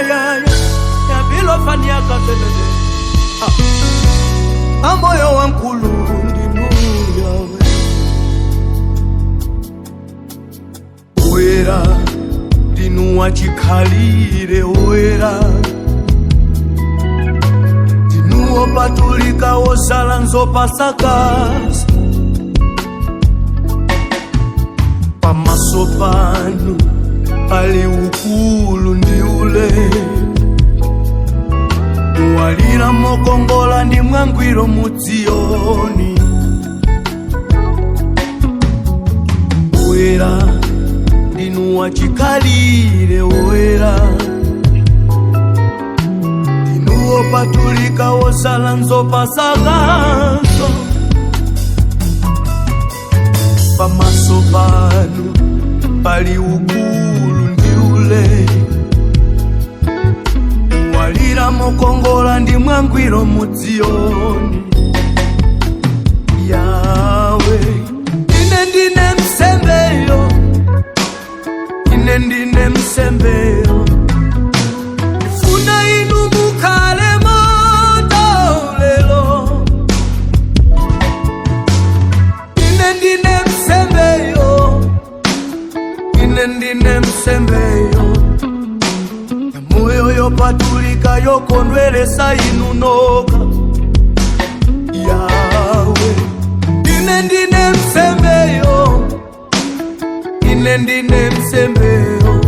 ya bilo fani ya katelele. Amoyo wankulu ndinu yawe. Oyera ndinu wachikhalire oyera. Ndinu wopatulika wosala nzopasakaza. Pamaso panu pali ukulu ndi ule. Muwalira mokongola ndi mwangwiro mudzioni. Oyera ndinu wachikhalire oyera. Ndinu wopatulika wosala nzopasakaza. Pamaso panu pali ukulu ndi ule. Muwalira mokongola ndi mwangwiro mudzioni. Yawe ine ndine msembeyo. Ine ndine msembeyo. Ifuna inu mukhale moto lelo. Ine ndine msembeyo. Ine ndine msembeyo. Moyo yopatulika yokondweresa inu noka. Yawe ine ndine msembeyo. Ine ndine msembeyo.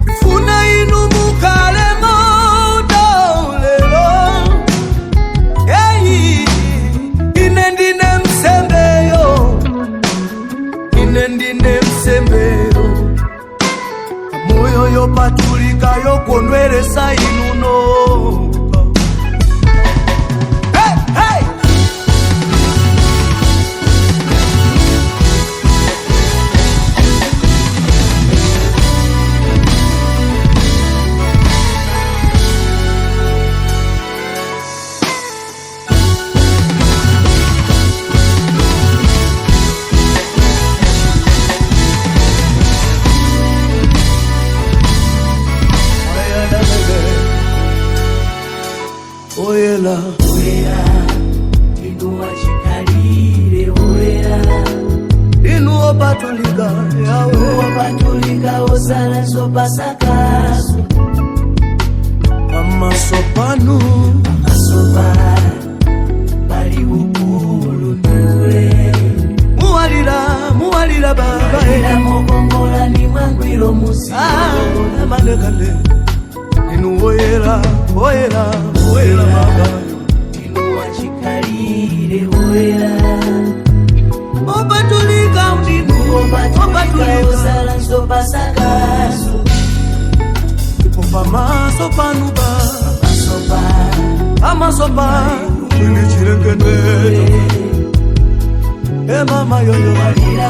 Ifuna inu mukhale moto lelo. Hey, ine ndine msembeyo. Ine ndine msembeyo. Moyo yopatulika yokondweresa inu noka. Hey, hey. Oyera, oyera, ndinu wachikhalire oyera. ndinu wopatulika yawe. Wopatulika wosala nzopasakaza. Pamaso panu pali ukulu ndi ule. muwalira baba. Muwalira mokongola ndi mwangwiro mudzioni. Amanekale ndinu oyera oyera oyera baba. Ndinu wachikhalire oyera. Wopatulika ndinu Wopatulika wosala nzopasakaza. Pamaso panu baba. Pamaso panu ili chirengenezo. Mama yoyo. Muwalira